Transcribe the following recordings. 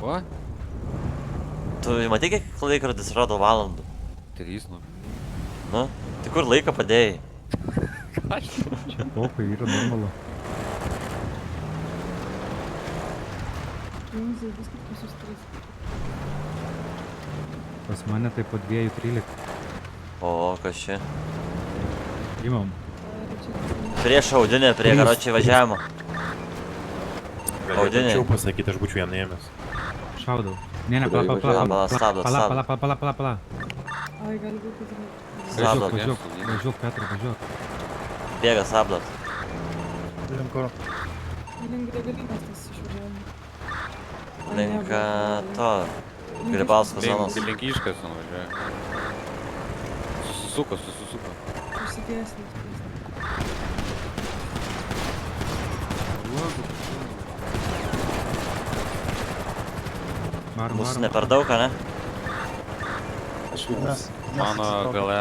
O? Tu matai, kiek laikrodis rodo valandų? 3, nu. Nu, tai kur laiką padėjai? Ką aš? Čia pokai yra normalu. Pas mane tai po 2:13. O, kas čia? Imam. Prieš audinę, prie karočiai važiavimo. Audinė. Galėčiau pasakyti, aš būčiau ją nuėmęs. Šaudau. Ne, Pala, stabdot, stabdot. pala. Ai, gali būti, kad... Stabdot. Važiuok, Petrai, važiuok. Bėga stabdot. Link kur? Link degalinės tas išvažiavimo. Link to. Grybausko zonos. Link iškas nuvažiuoja. Susisuko. Užsidėsnis. Mūsų ne per daug, ne? Aš vienas. Mano gale,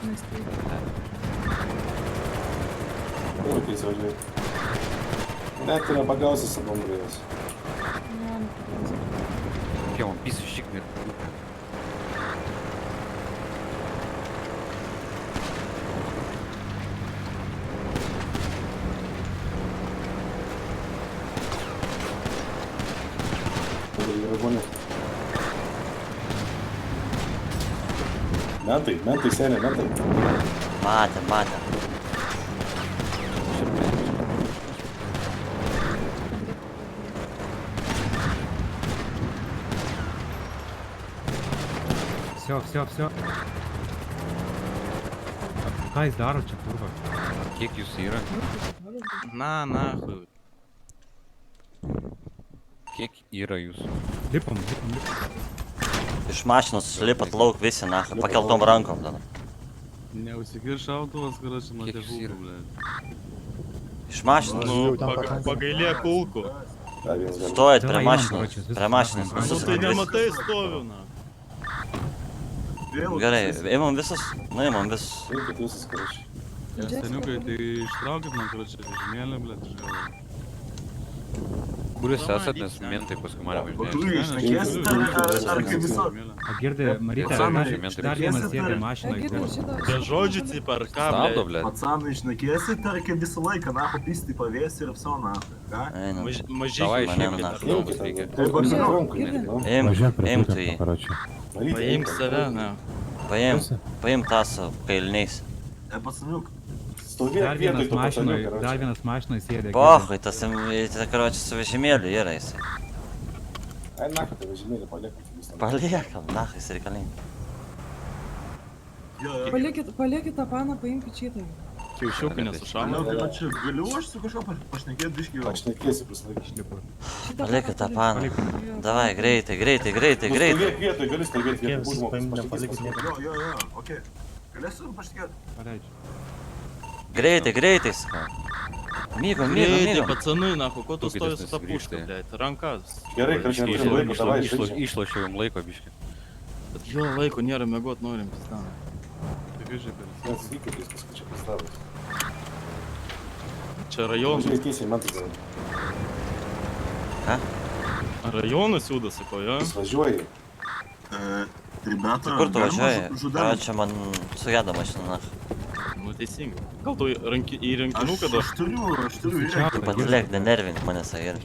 Mes taip. Kur tai įsivažiuoju? Net yra pagausis su bombrėjus. Ne, nepatinka. Kaip man pisiu šikmį ir parūpė. Mentai, senė, mentai. Matėm. Все. Ką jis daro čia, kurva? Kiek jūs yra? Нахуй. Kiek yra jūsų? Lipam. Iš mašinos lipat lauk visi, na, pakeltom rankom. Neusikir šautuvas, короче, nuo Kiek tėvų, jūs yra? blėt. Iš mašinos. Nu, pagailėk kulkų. Stojat prie Davai, mašinos. imam, Prie mašinos. Nu, Nu Visus tai visi. nematai stoviu, na. Gerai, imam visus. Nu, imam visus. Rinkit visus, karočiui. Seniukai, tai ištraukit man, короче, vežimėlę, blėt, iš galo. Kur jūs esat, nes mentai paskui mane Ne, važinėja. aš turiu. A girdė, Marytė, dar vienas sėdė mašinoj. Be žodžių, tipo, ar ką, Stabdo, blėt. blėt. Пацаны, šnekėsit, tarkim, visą laiką, nahų pisti pavėsi ir viso, nahų, ką? Einam. Mažyk Davai, mane, išeikit, na. žmogus reikia. Tai važiuok rankų, Girdė. nu. Imk tu jį. Paimk save, na. Paimk tą su kailiniais. Pacaniuk, Dar vienas mašinoj sėdė. Pohui, tas, karočiai, su vežimėliu yra jisai. Ai, naką, tai vežimėlį paliekam. Paliekam, na, jis reikalingi. Palikit tą paną, paimkit šitą. Kiaušiukai nesušauna. короче, galiu aš su kažkuo pašnekėti biškį jau. Aš nekėsiu pasilaikysiu. Palikit tą paną. Davai, greitai. Stovėk vietoj, gali stovėti vietoj. Būs žmogus, pašnekėsi. Jo, okei. Galėsiu pašnekėti? Paleidžiu. Greitai, sakau. Mygo. Greitai, pacanai, nahu, ko tu Kokį stovi su didesnis ta puška, grįžti? blėt, rankas. Gerai, karočiui, neturim laiko, davai, žaidžiam. Išlošiau jums laiko, biški. Bet jo laiko nėra mėgot, norim, pizdan. Tai žiūrėk, Mes vykit, jis paskui čia pristavus. čia rajonas. Važiuoji tiesiai, mentai gal. Ką? Rajonas juda, sako, jo? Jis važiuoji. Ribeta, Kur tu važiuoji? žudelį? Čia man sugeda mašina, na. Nu teisingai. Gal tu į rankinuką Aš turiu įrankį. Patilėk, nenervink manęs, ir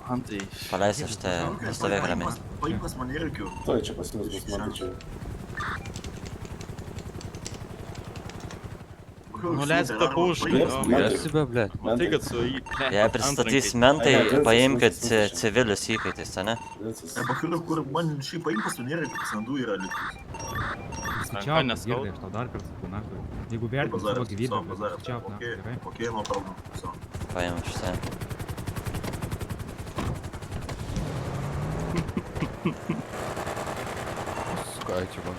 Man tai... paleisiu aš te, nestovėk ramiai. Paimk pas mane įrankių. Toj čia pasiūlys bus man čia. Nuleisk tą pušką, jo. Nesibė, blėt. Matai, kad su jį... Jei pristatys mentai, paimkit civilius įkaitais, ne? Pakaliu, kur man šį paimk pas mane įrankį, pas andų yra likus. Čiau, neskauda. girdė, aš tau dar kartą sakau, nahui. Jeigu vertini savo gyvybę, čiau, nahui, gerai? Okei, no problem. Viso. Paim šitą. Skaičiu, man.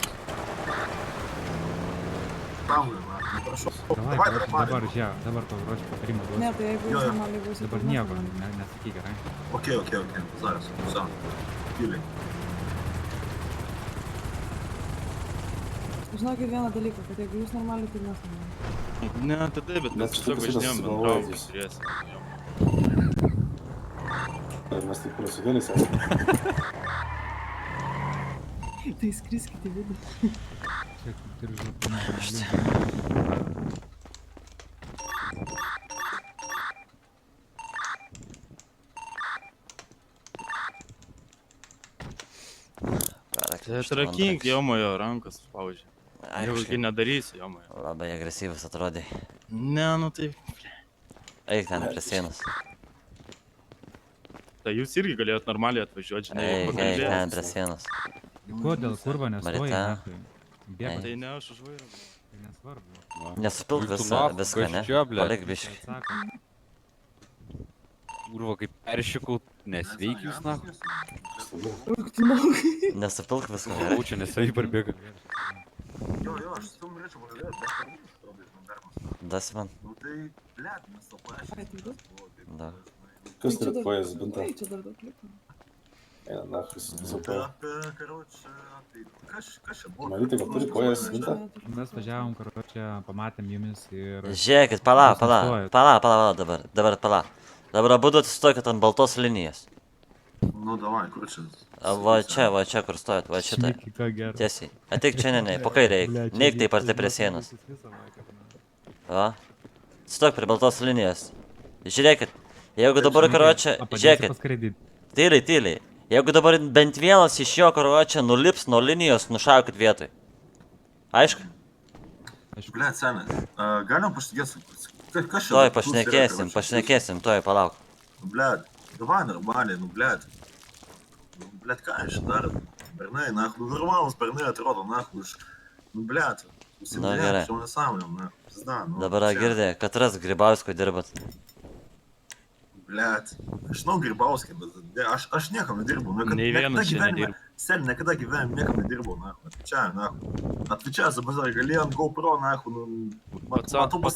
Praulė, na, prašau. Dabar tau ruošiu patarimą Ne, duosiu. tai jeigu Jo, jūs jo. normaliai būsit... Dabar nieko, nesakyk, gerai? Okei, zaras, viso. Tyliai. Žinokit vieną dalyką, kad jeigu jūs normaliai, tai mes normaliai. Ne, tai taip, bet mes Mes tiesiog čia važinėjom susigalvojom. bendrauti, turėsim. Ir mes taip prasivėlės esame. Tai skriskite vidų. Čia kaip ir žinoma. Tai atrakink, jomojo, rankas spaudžia. Jeigu kai nedarysi, jomojo. Labai agresyvus atrodai. Ne, nu tai... Eik ten prie sienos. Tai jūs irgi galėjot normaliai atvažiuoti, žinai, Eik ten pakalbėti. prie sienos. Kodėl kurva nestoji? Marita. Nahui? Bėga, Tai ne, aš už vairą. tai nesvarbu. Nesupilk viską, ne? Palik biškį. Sako, Urva, kaip peršikau, nesveik jūs, na. Nesupilk viską, gerai? Čia nesavai parbėga. Jo, aš su tavim norėčiau pakalbėti, bet aš darbu. Dasi man. Nu tai, blėt, mes to paaiškinti. Da. Kas turi kojas bintą? Ei, čia dar daug liko. Eina, nahus, visą Tai, to. karočią, tai kas čia buvo? Marita, gal turi kojas bintą? mes važiavom, čia pamatėm jumis ir... Žiūrėkit, pala dabar. Dabar abudu atsistokit ant baltos linijos. Nu, davai, kur čia? Va čia, kur stojat, va šitą. Šneki, ką gero. Tiesiai. Ateik čia, ne, po kairę eik. Neik taip arti prie sienos. Va. Stok prie baltos linijos. Žiūrėkit. Jeigu dabar, karočią, žiūrėkit. Tyliai. Jeigu dabar bent vienas iš jo, karočią, nulips nuo linijos, nušaukit vietoj. Aišku? Blėt, senė, galim pašnekėti su... Kas čia? Toj pašnekėsim, toj palauk. Nu, blėt, davai normaliai, nu, blėt. Nu, blėt, ką aš darau? Bernai, nahu, nu, normalus bernai atrodo, nahu, nu, blėt. Nu, gerai. Čia nesąmonėm, na, pizda, nu. Dabar girdė, Katras Grybausko dirbat. Blėt, aš žinau Grybauskį, bet aš niekam nedirbu. Nei vienas čia nedirbu. Sen, niekada gyvenime niekam nedirbu, nahu. Atvičiai, nahu. Atvičiai, zabazar, galėjom GoPro, nahu, nu... Matau pas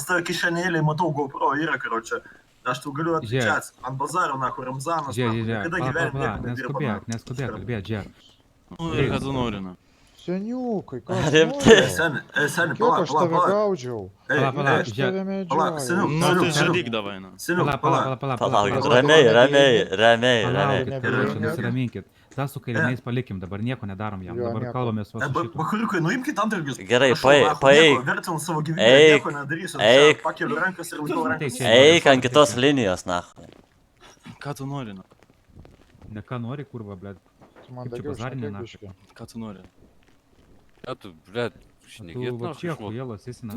tave kišenėlį, matau GoPro, yra, karočią. Aš tu galiu atvičiai, ant bazaro, nahu, Ramzanas, nahu. Niekada gyvenime niekam nedirbu, nahu. Neskubėk, kalbėt, žiūrėk. Nu ir ką tu nori, na. Seniukai, ką Rimtai. Seni, Kiek aš tave gaudžiau? Pala, Aš tave medžioju. seniuk, Nu tai žadyk davai, na. Seniuk, Palauk, ramiai. Palaukit, karočią, nusiraminkit. tą su kailiniais palikim, dabar nieko nedarom jam, Jo, dabar nieko. kalbamės va su šitu. Bakuriukai, nuimkit antargius. Gerai, paeik. Vertinu savo gyvybę, Eik, nieko nedarysiu. eik. Pakeliu rankas ir laikau rankas. Eik ant kitos linijos, na. Ką tu nori, na? Ne ką nori, kurva, blėt. Tu man Kaip čia daugiau bazarinė, šnekėk na? biškį. Ką tu nori? Ką tu, blėt, Tu šnekėt, va na, čia išmok. kujėlas įsina.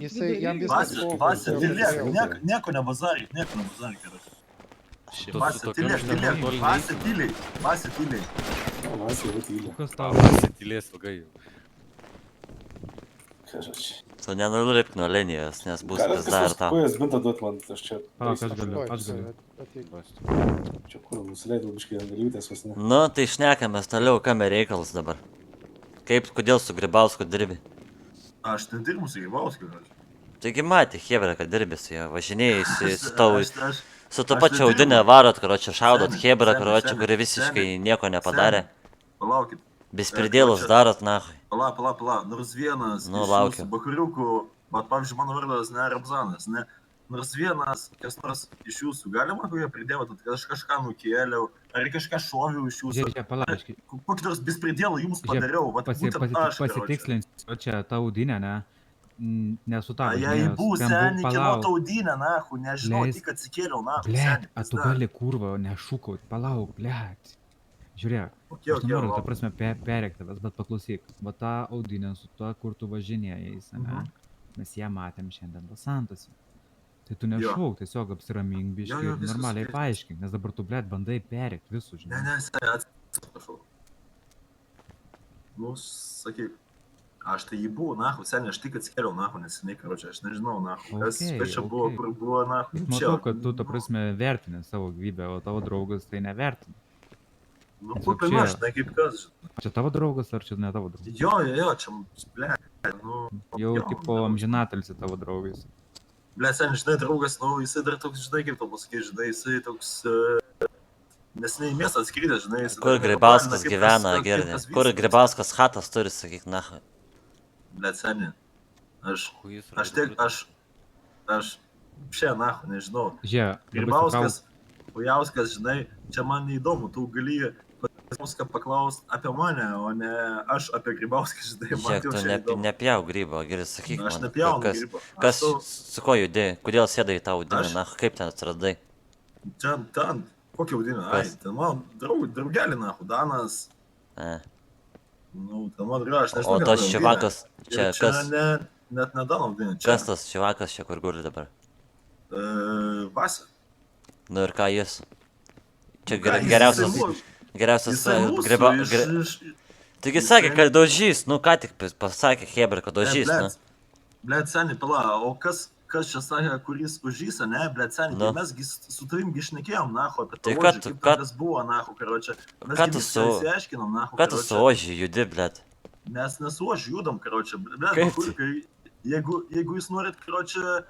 Jisai jam viskas Vasė, Vasė, tylėk, nieko nebazaryk, Tu Vasė, su tokiom tylėk, šnekam toli Vasė, tyliai, Vasė, tyliai. Vas jau tyliai. Kas tau? Pasitylės ilgai jau. Kažkaip. Tu nenulipk nuo linijos, nes bus vis dar Kas tau. kojas bintą duot man, aš čia... Palauk, aš galiu. Čia kur, nusileidau biškai ant galytės, vos ne. Nu, tai šnekamės toliau, kame reikalas dabar. Kaip, kodėl su Grybausku dirbi? Aš nedirbu su Grybauskiu, Taigi matė, Hebra, kad dirbi su juo, važinėjai su tavo... Aš Su to aš pačiu nedirbu. audinė varot, karočią, šaudot Seni, Hebra, seni, karočią, seni, kuri visiškai seni, nieko nepadarė. Palaukit. Bespridėlus darot, nahui. Pala, nors vienas Nu, iš laukiu. jūsų bakuriukų, bet pavyzdžiui, mano vardas ne Ramzanas, ne, nors vienas, kas nors iš jūsų galima, kurie pridėvote, kad aš kažką nukėliau, ar kažką šoviau iš jūsų, Žiūrėk, palauk, kokį nors bespridėlą jums padariau, vat būtent aš, pasitikslinsiu, o čia ta audinė, ne? Nesu tavo. Jei bus, seniai, kino taudinę, nahu, nežinau, Leis. tik atsikėliau, nahu, Blet, a tu gali kurva nešūkaut, palauk, blet. Žiūrėk, aš nenoriu, ta prasme, perėk tavęs, bet paklausyk. Va tą audinę su tuo, kur tu važinėjais, ne? Mes ją matėm šiandien Vasantose. Tai tu nešauk, tiesiog apsiramink biškį Jo, ir viskas normaliai okei. paaiškink, nes dabar tu, blet, bandai perėkt visus, žinai. Ne, seniai, atsiprašau. Nu, sakyk. Aš tai jį buvau, nahu, seniai, aš tik atsikėliau, nahu, neseniai, karočią, aš nežinau, nahu, kas čia buvo, kur buvo, nahu, čia. Matau, kad tu, ta prasme, vertini savo gyvybę, o tavo draugas tai nevertina. Nu, tiesiog kur čia- aš, ne kaip kas, žinai. Čia tavo draugas ar čia ne tavo draugas? Jo, čia, ble, nu... Jau jo, tipo amžinatilsi tavo draugais. Ble, seniai, žinai, draugas, nu, jisai dar toks, žinai, kaip to pasakyti, žinai, jisai toks... Neseniai į miestą atskridęs, žinai, jisai... Kur dar Grybauskas nepagalina, kaip gyvena, kas girdė? vyksta. Kur Grybauskas hatas turi, sakyk, nahui. Ble, seniai, aš Kuis tiek, aš... Šia, nahu, nežinau. Žiūrėk, Grybauskas... Pujauskas, žinai, čia man neįdomu, tu gali Gribauską paklausti apie mane, o ne aš apie Gribauską, žinai, man Žiūrėk, jau tu čia įdomu. nepjauk grybo, gerai sakyk Aš man. nepjaunu kas- grybo. Kas, Aš su kuo judėjai, kodėl sėdai į tą audinį, Aš- na, kaip ten atsiradai? Čia, ten, kokį audinį? Ai, Kas? ten man draugelį, nahu, Danas. E. Nu, ten man draugelį, aš nežinau. O tas šivakas, čia Čia kas, net ne Dano audinį, čia. kas tas šivakas čia kur guli dabar? Vasė. Nu ir ką jis? Čia Jisai geriausias, mūsų- geriausias Jisai mūsų griba... iš- Taigi sakė, kad daužys, nu ką tik pasakė Hebra, kad daužys, nu. Blet, seniai, pala, o kas čia sakė, kuris užžys, ne, blet, seniai, Nu. tai mesgi su tavim šnekėjom, nahu, apie Tai tą ką ožį, tu- kaip ką- ten kas buvo, nahu, karočią. Ką tu su- Išsiaiškinom, nahu, Ką tu su ožį judi, blėt? Mes nesu aš judam, karočią, Kaip blet, jeigu jūs norit, karočią,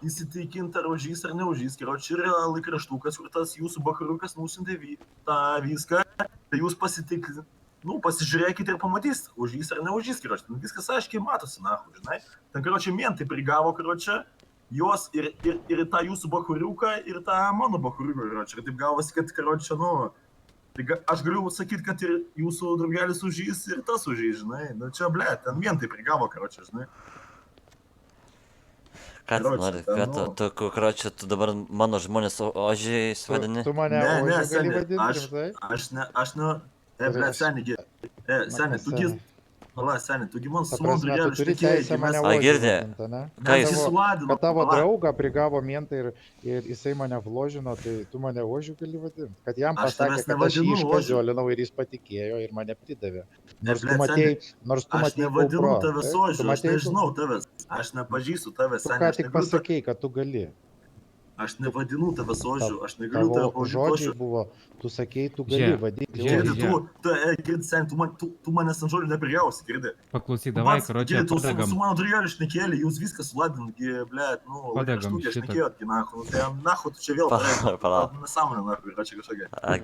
įsitikinti, ar užžys ar neužžys, karočią, yra laikraštukas, kur tas jūsų bakariukas nusintė tą viską, tai jūs pasižiūrėkite ir pamatysit, užžys ar neužžys, karočią, ten viskas aiškiai matosi, nahu, žinai. Ten, karočią, mentai prigavo, karočią, juos ir tą jūsų bakuriuką, ir tą mano bakuriuką, karočią. Ir taip gavosi, kad, karočią, nu, tai aš galiu sakyti, kad ir jūsų draugelis užžys, ir tas užžys, žinai. Nu, čia, ble, ten mentai prigavo, karočią, žinai. Ką tu Karočią, nori, ten, ką nu. tu, karočią, tu dabar mano žmonės ožiais vadini? Tu mane Ne, ožiu gali seni, vadinti, rimtai? aš ne, ble, seni, seni, tugi man Ta su mano prasme, tu draugeliu turi šnekėjai, teisę mane mes A, ožiu girdi? vadinti, ne? Ką jis- įsiladino. Kad tavo draugą prigavo mentai ir jisai mane vložino, tai tu mane ožiu gali vadinti. Kad jam Aš pasakė, tavęs kad aš jį nevadinu ožiu. iškaziolinau ir jis patikėjo ir mane pridavė. Nors tu blet, matėjai, Aš nevadinu GoPro, tavęs taip? Tu ožiu, aš matei, nežinau tavęs, aš nepažįstu tavęs, Tu seni, ką aš tik negaliu pasakėjai, kad tu gali. Aš nevadinu tavęs ožiu, aš negaliu tave Tavo pavadinti žodžiai ožiu. buvo, tu sakėjai, tu gali Žiūrėk, vadinti žiūrėk, ožiu. Girdi, seni, tu manęs ant žodžių neprijausi, girdi. Paklausyk, davai, karočią, Tu su padegam. mano draugeliu šnekėlį, jūs viską suladinat, blėt, nu, Padegam laikraštukę šitą. šnekėjot, nahu, nu, tai nahu, tu čia vėl Pala. nesąmonė, nahu, yra čia kažkokia. A,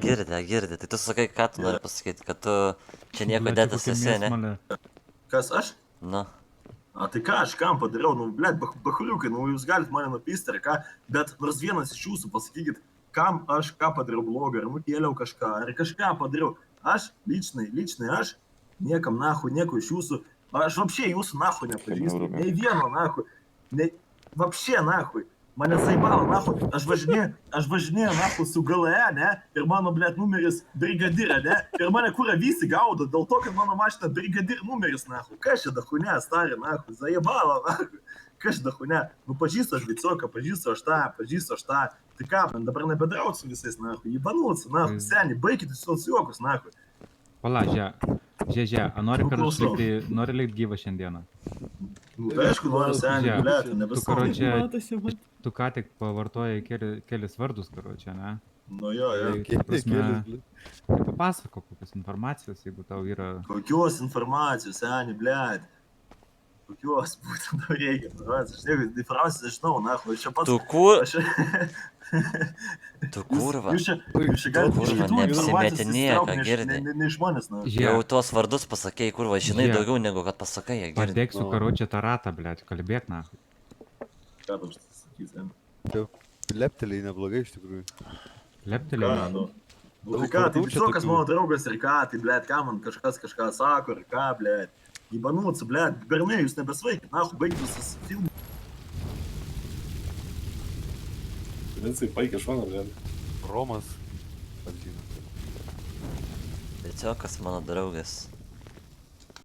girdi, tai tu sakai, ką tu nori pasakyti, kad tu čia nieko Blet, dėtas kokia esi, ne? mėsmalė. Kas aš? Nu, A tai ką aš kam padariau, nu, blėt, bachuliukai, nu, jūs galite mane nupisti ar ką, bet nors vienas iš jūsų pasakykit, kam aš ką padariau blogą, ar nukėliau kažką, ar kažką padariau. Aš, lyčnai, aš, niekam nahu, nieko iš jūsų, aš vapšė jūsų nahu nepažįstu, nei vieno nahu, vapšė nahu, mane zaibalo nahu, aš važinėjau nahu su GLE, ne, ir mano, blėt, numeris brigadirė, ne, ir mane kurą visi gaudo, dėl to, kad mano mašina brigadir numeris nahu, kas čia dachune, starė nahu, zaibalo nahu. Kas dachune, nu pažįstu aš Vicoką, pažįstu aš tą, tai ką, man dabar nebedraut su visais, nahu, įbanūs, nahu, seni, baikit visus juokus, nahu. Pala, žiūrėk, a nori, karočią, nori likti gyvą šiandieną? Nu, tai aišku, noriu seni, Žiūrėk, blėt, Tu, nebesąmonė. karočią, tu ką tik pavartojai kelis vardus, karočią, ne? Nu jo, jo. Tai, ta prasme, tai papasakok kokios informacijos, jeigu tau yra... Kokios informacijos, seni, blėt. Kokios būtent tau reikia, aš informacijos žinau, nahu, aš čia pats... tu kur, Aš... tu kurva. Jūs čia galite kurva, iš kitų informacijos neapsimetinėk, įsitraukt, girdi. ne iš manęs, nahu. Jau tuos vardus pasakėjai, kurva, žinai Žiūrėk. daugiau negu kad pasakai, girdi. Padėksiu, karočią, tą ratą, blėt, kalbėk, na. Ką tau sakys, seni? Lepteliai neblogai iš tikrųjų. Leptelė. Ką, nu? Nu, tai ką, tai Vicokas mano draugas ir ką, tai, blėt, ką man kažkas kažką sako ir ką, blėt. Įbanūts, blėt, bernai, jūs nebesvaikit, nahu, baigit visas filmas. Vincai, paikė šoną, blėt. Romas. Pats žino. Viciokas mano draugas.